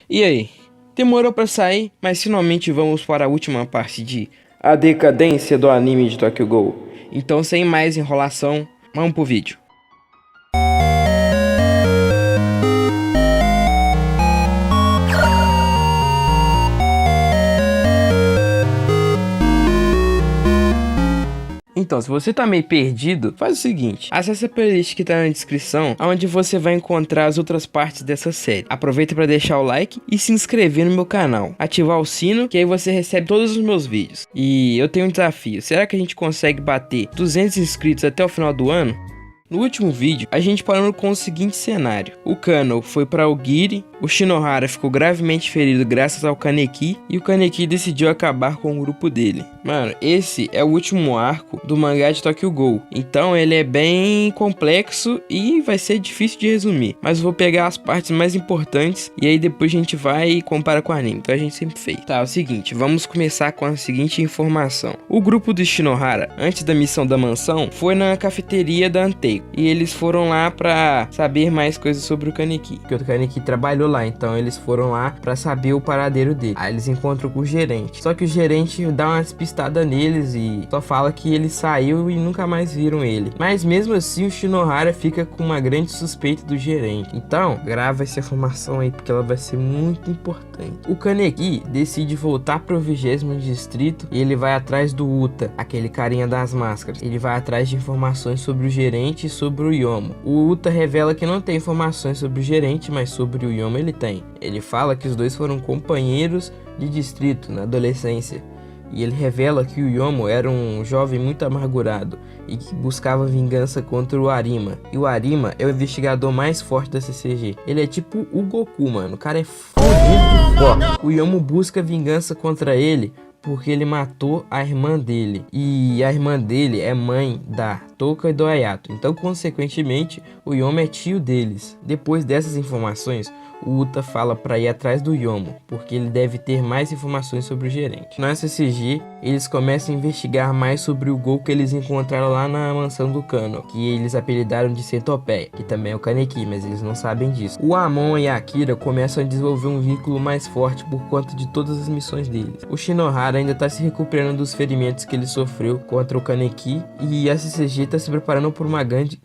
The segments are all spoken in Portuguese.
E aí? Demorou pra sair, mas finalmente vamos para a última parte de A Decadência do Anime de Tokyo Ghoul. Então, sem mais enrolação, vamos pro vídeo. Então, se você tá meio perdido, faz o seguinte: acesse a playlist que tá na descrição, onde você vai encontrar as outras partes dessa série. Aproveita para deixar o like e se inscrever no meu canal, ativar o sino, que aí você recebe todos os meus vídeos. E eu tenho um desafio: será que a gente consegue bater 200 inscritos até o final do ano? No último vídeo, a gente parou com o seguinte cenário: o Kano foi para Aogiri, o Shinohara ficou gravemente ferido graças ao Kaneki, e o Kaneki decidiu acabar com o grupo dele. Mano, esse é o último arco do mangá de Tokyo Ghoul, então ele é bem complexo e vai ser difícil de resumir, mas eu vou pegar as partes mais importantes e aí depois a gente vai e compara com o anime, então a gente sempre fez. Tá, é o seguinte, vamos começar com a seguinte informação: o grupo do Shinohara, antes da missão da mansão, foi na cafeteria da Antei, e eles foram lá pra saber mais coisas sobre o Kaneki, porque o Kaneki trabalhou lá, então eles foram lá pra saber o paradeiro dele. Aí eles encontram com o gerente, só que o gerente dá uma despistada neles e só fala que ele saiu e nunca mais viram ele. Mas mesmo assim o Shinohara fica com uma grande suspeita do gerente. Então grava essa informação aí porque ela vai ser muito importante. O Kaneki decide voltar pro 20º distrito e ele vai atrás do Uta, aquele carinha das máscaras. Ele vai atrás de informações sobre o gerente e sobre o Yomo. O Uta revela que não tem informações sobre o gerente, mas sobre o Yomo ele tem. Ele fala que os dois foram companheiros de distrito na adolescência. E ele revela que o Yomo era um jovem muito amargurado e que buscava vingança contra o Arima. E o Arima é o investigador mais forte da CCG. Ele é tipo o Goku, mano. O cara é fodido. O Yomo busca vingança contra ele porque ele matou a irmã dele. E a irmã dele é mãe da Touka e do Ayato. Então, consequentemente, o Yomo é tio deles. Depois dessas informações, o Uta fala para ir atrás do Yomo, porque ele deve ter mais informações sobre o gerente. Na SCG, eles começam a investigar mais sobre o Gol que eles encontraram lá na mansão do Kano, que eles apelidaram de Centopeia, que também é o Kaneki, mas eles não sabem disso. O Amon e a Akira começam a desenvolver um vínculo mais forte por conta de todas as missões deles. O Shinohara ainda está se recuperando dos ferimentos que ele sofreu contra o Kaneki, e a SCG está se preparando por uma grande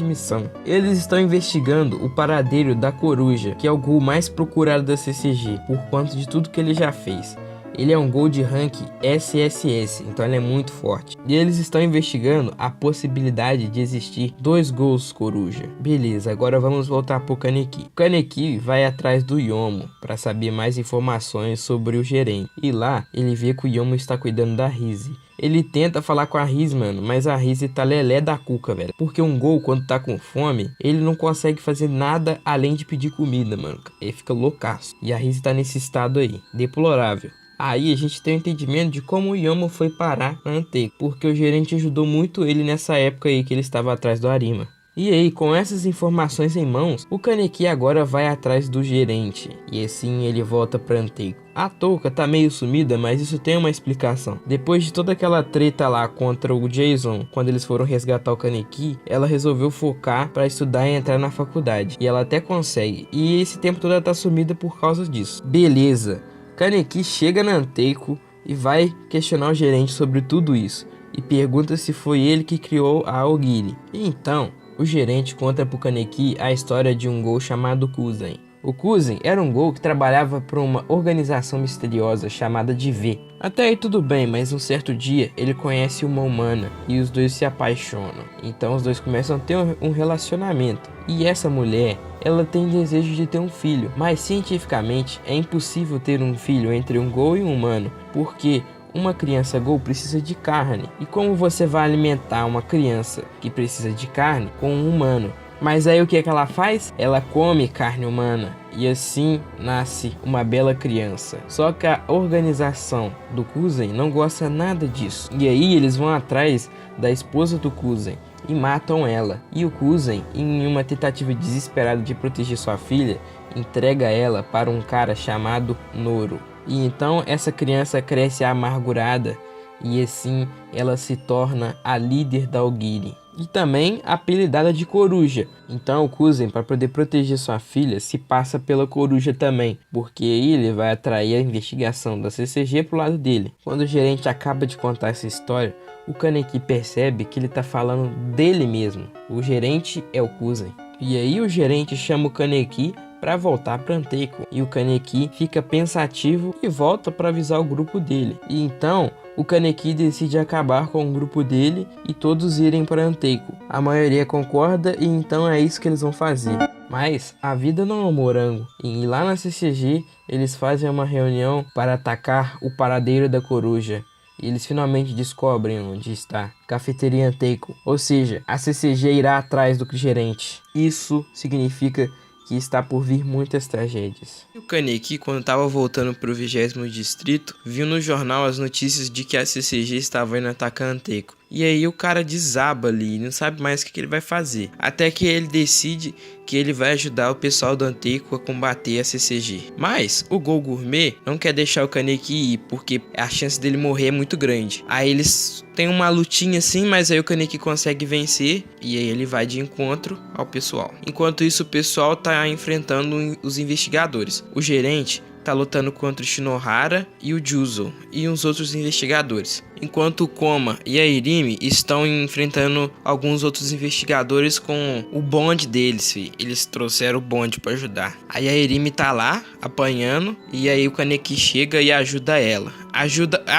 missão. Eles estão investigando o paradeiro da Coruja, que é o Gol mais procurado da CCG, por conta de tudo que ele já fez. Ele é um Gol de rank SSS, então ele é muito forte. E eles estão investigando a possibilidade de existir 2 Gols Coruja. Beleza, agora vamos voltar pro Kaneki. O Kaneki vai atrás do Yomo para saber mais informações sobre o gerente. E lá ele vê que o Yomo está cuidando da Rise. Ele tenta falar com a Riz, mano, mas a Riz tá lelé da cuca, velho. Porque um Gol, quando tá com fome, ele não consegue fazer nada além de pedir comida, mano. Ele fica loucaço. E a Riz tá nesse estado aí, deplorável. Aí a gente tem um entendimento de como o Yomo foi parar na Antei, porque o gerente ajudou muito ele nessa época aí que ele estava atrás do Arima. E aí, com essas informações em mãos, o Kaneki agora vai atrás do gerente, e assim ele volta pra Antei. A Touka tá meio sumida, mas isso tem uma explicação. Depois de toda aquela treta lá contra o Jason, quando eles foram resgatar o Kaneki, ela resolveu focar pra estudar e entrar na faculdade, e ela até consegue. E esse tempo todo ela tá sumida por causa disso. Beleza, Kaneki chega na Anteiko e vai questionar o gerente sobre tudo isso, e pergunta se foi ele que criou a Aogiri. E então o gerente conta pro Kaneki a história de um Gol chamado Kuzen. O Kuzen era um Gol que trabalhava para uma organização misteriosa chamada de V. Até aí tudo bem, mas um certo dia ele conhece uma humana e os dois se apaixonam. Então os dois começam a ter um relacionamento. E essa mulher, ela tem desejo de ter um filho, mas cientificamente é impossível ter um filho entre um Gol e um humano, porque uma criança Gol precisa de carne. E como você vai alimentar uma criança que precisa de carne com um humano? Mas aí o que é que ela faz? Ela come carne humana. E assim nasce uma bela criança. Só que a organização do Kuzen não gosta nada disso. E aí eles vão atrás da esposa do Kuzen e matam ela. E o Kuzen, em uma tentativa desesperada de proteger sua filha, entrega ela para um cara chamado Noro. E então essa criança cresce amargurada e assim ela se torna a líder da Aogiri. e também apelidada de Coruja. Então o Kuzen, para poder proteger sua filha, se passa pela Coruja também, porque aí ele vai atrair a investigação da CCG pro lado dele. Quando o gerente acaba de contar essa história, o Kaneki percebe que ele tá falando dele mesmo. O gerente é o Kuzen. E aí o gerente chama o Kaneki para voltar para Anteiko, e o Kaneki fica pensativo e volta para avisar o grupo dele. E então o Kaneki decide acabar com o grupo dele e todos irem para Anteiko. A maioria concorda e então é isso que eles vão fazer. Mas a vida não é um morango, e lá na CCG eles fazem uma reunião para atacar o paradeiro da Coruja. E eles finalmente descobrem onde está Cafeteria Anteiko, ou seja, a CCG irá atrás do gerente. Isso significa que está por vir muitas tragédias. O Kaneki, quando estava voltando para o 20º distrito, viu no jornal as notícias de que a CCG estava indo atacar Anteiko. E aí o cara desaba ali, não sabe mais o que ele vai fazer. Até que ele decide que ele vai ajudar o pessoal do Anteiko a combater a CCG. Mas o Gol Gourmet não quer deixar o Kaneki ir, porque a chance dele morrer é muito grande. Aí eles têm uma lutinha assim, mas aí o Kaneki consegue vencer e aí ele vai de encontro ao pessoal. Enquanto isso, o pessoal tá enfrentando os investigadores. O gerente tá lutando contra o Shinohara e o Juzo e uns outros investigadores, enquanto o Koma e a Irimi estão enfrentando alguns outros investigadores com o bonde deles, filho. Eles trouxeram o bonde para ajudar. Aí a Irimi tá lá apanhando e aí o Kaneki chega e ajuda ela.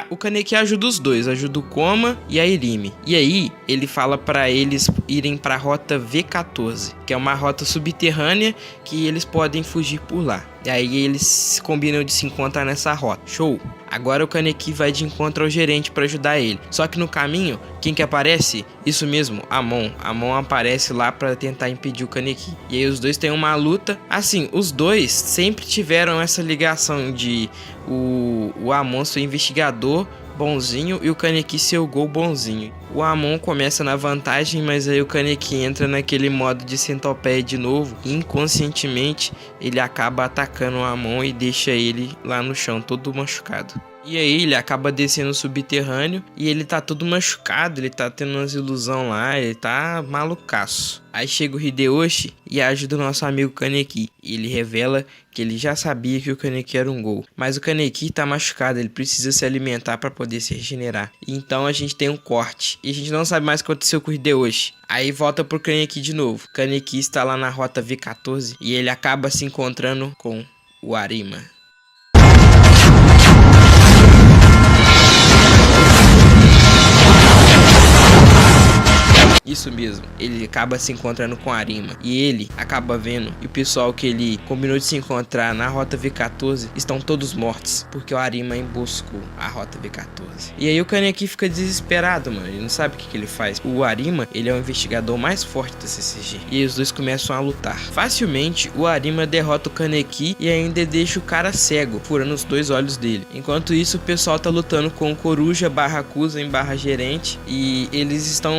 O Kaneki ajuda os dois, ajuda o Koma e a Irimi. E aí ele fala para eles irem para a rota V14, que é uma rota subterrânea que eles podem fugir por lá. E aí eles combinam de se encontrar nessa rota. Show! Agora o Kaneki vai de encontro ao gerente para ajudar ele. Só que no caminho, quem que aparece? Isso mesmo, Amon. Amon aparece lá para tentar impedir o Kaneki. E aí os dois têm uma luta. Assim, os dois sempre tiveram essa ligação de o Amon ser investigador bonzinho e o Kaneki ser o Gol bonzinho. O Amon começa na vantagem, mas aí o Kaneki entra naquele modo de centopeia de novo e inconscientemente ele acaba atacando o Amon e deixa ele lá no chão todo machucado. E aí ele acaba descendo subterrâneo e ele tá todo machucado, ele tá tendo umas ilusões lá, ele tá malucaço. Aí chega o Hideyoshi e ajuda o nosso amigo Kaneki. E ele revela que ele já sabia que o Kaneki era um Gol. Mas o Kaneki tá machucado, ele precisa se alimentar para poder se regenerar. Então a gente tem um corte. E a gente não sabe mais o que aconteceu com o Hideyoshi. Aí volta pro Kaneki de novo. O Kaneki está lá na rota V14 e ele acaba se encontrando com o Arima. Isso mesmo, ele acaba se encontrando com a Arima e ele acaba vendo e o pessoal que ele combinou de se encontrar na rota V14 estão todos mortos porque o Arima emboscou a rota V14. E aí o Kaneki fica desesperado, mano, ele não sabe o que ele faz. O Arima, ele é o investigador mais forte da CCG e aí os dois começam a lutar. Facilmente o Arima derrota o Kaneki e ainda deixa o cara cego, furando os dois olhos dele. Enquanto isso o pessoal tá lutando com o Coruja / Kuzen / gerente e eles estão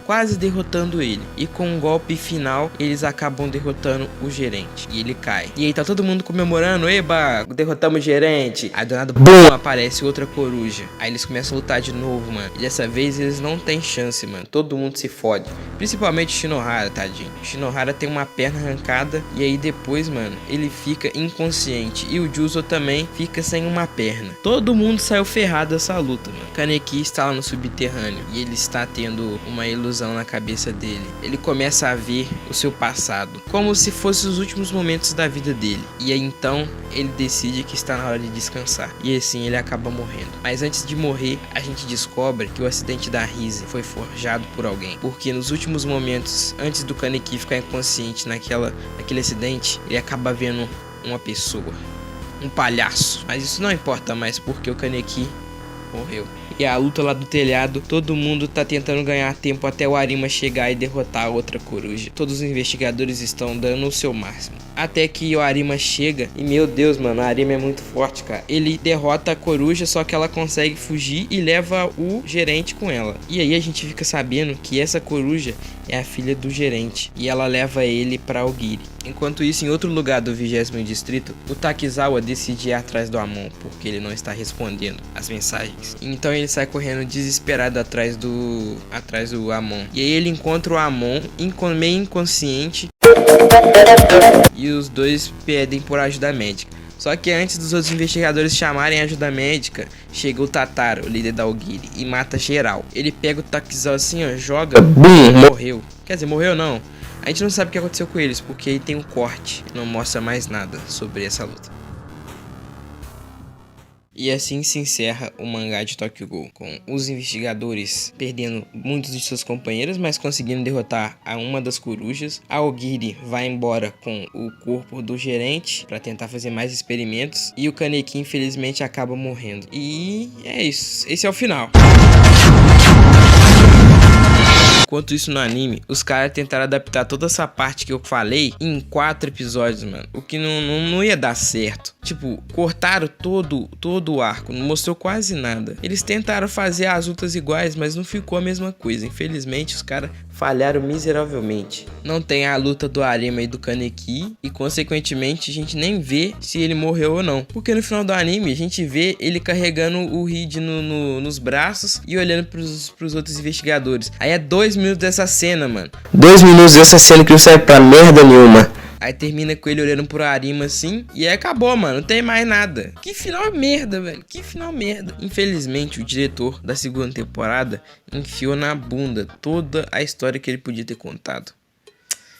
quase derrotando ele. E com um golpe final, eles acabam derrotando o gerente. E ele cai. E aí tá todo mundo comemorando. Eba, derrotamos o gerente. Aí do nada, BUM! Aparece outra coruja. Aí eles começam a lutar de novo, mano. E dessa vez eles não têm chance, mano. Todo mundo se fode. Principalmente o Shinohara, tadinho. O Shinohara tem uma perna arrancada. E aí depois, mano, ele fica inconsciente. E o Juzo também fica sem uma perna. Todo mundo saiu ferrado dessa luta, mano. Kaneki está lá no subterrâneo. E ele está tendo uma ilusão na cabeça dele. Ele começa a ver o seu passado, como se fossem os últimos momentos da vida dele. E aí então ele decide que está na hora de descansar. E assim ele acaba morrendo. Mas antes de morrer, a gente descobre que o acidente da Rise foi forjado por alguém. Porque nos últimos momentos, antes do Kaneki ficar inconsciente naquele acidente, ele acaba vendo uma pessoa, um palhaço. Mas isso não importa mais porque o Kaneki morreu. E a luta lá do telhado, todo mundo tá tentando ganhar tempo até o Arima chegar e derrotar a outra coruja. Todos os investigadores estão dando o seu máximo. Até que o Arima chega e, meu Deus, mano, a Arima é muito forte, cara. Ele derrota a coruja, só que ela consegue fugir e leva o gerente com ela. E aí a gente fica sabendo que essa coruja é a filha do gerente e ela leva ele pra Aogiri. Enquanto isso, em outro lugar do 20º distrito, o Takizawa decide ir atrás do Amon, porque ele não está respondendo as mensagens. Então ele sai correndo desesperado atrás do Amon. E aí ele encontra o Amon meio inconsciente e os dois pedem por ajuda médica. Só que antes dos outros investigadores chamarem ajuda médica, chega o Tataro, o líder da Aogiri, e mata geral. Ele pega o Takizawa assim, ó, joga, BUM! Morreu. Quer dizer, morreu não. A gente não sabe o que aconteceu com eles, porque aí tem um corte, não mostra mais nada sobre essa luta. E assim se encerra o mangá de Tokyo Ghoul, com os investigadores perdendo muitos de seus companheiros, mas conseguindo derrotar a uma das corujas. A Aogiri vai embora com o corpo do gerente para tentar fazer mais experimentos, e o Kaneki infelizmente acaba morrendo. E é isso, esse é o final. Enquanto isso, no anime, os caras tentaram adaptar toda essa parte que eu falei em 4 episódios, mano. O que não ia dar certo. Tipo, cortaram todo o arco, não mostrou quase nada. Eles tentaram fazer as lutas iguais, mas não ficou a mesma coisa. Infelizmente, os caras falharam miseravelmente. Não tem a luta do Arima e do Kaneki, e consequentemente a gente nem vê se ele morreu ou não. Porque no final do anime a gente vê ele carregando o Reed nos braços e olhando pros outros investigadores. Aí é 2 minutos dessa cena, mano. 2 minutos dessa cena que não serve pra merda nenhuma. Aí termina com ele olhando pro Arima assim, e aí acabou, mano, não tem mais nada. Que final merda, velho, que final merda. Infelizmente, o diretor da segunda temporada enfiou na bunda toda a história que ele podia ter contado.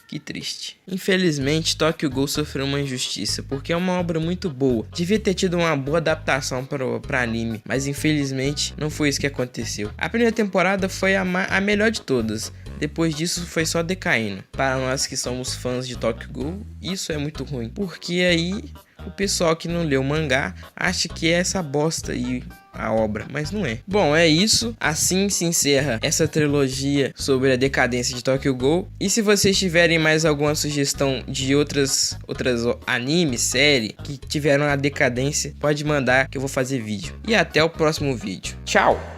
Que triste. Infelizmente, Tokyo Ghoul sofreu uma injustiça, porque é uma obra muito boa. Devia ter tido uma boa adaptação pra anime, mas infelizmente não foi isso que aconteceu. A primeira temporada foi a melhor de todas. Depois disso foi só decaindo. Para nós que somos fãs de Tokyo Ghoul, isso é muito ruim, porque aí o pessoal que não leu o mangá acha que é essa bosta aí a obra, mas não é. Bom, é isso. Assim se encerra essa trilogia sobre a decadência de Tokyo Ghoul. E se vocês tiverem mais alguma sugestão de outras animes, série que tiveram a decadência, pode mandar que eu vou fazer vídeo. E até o próximo vídeo. Tchau!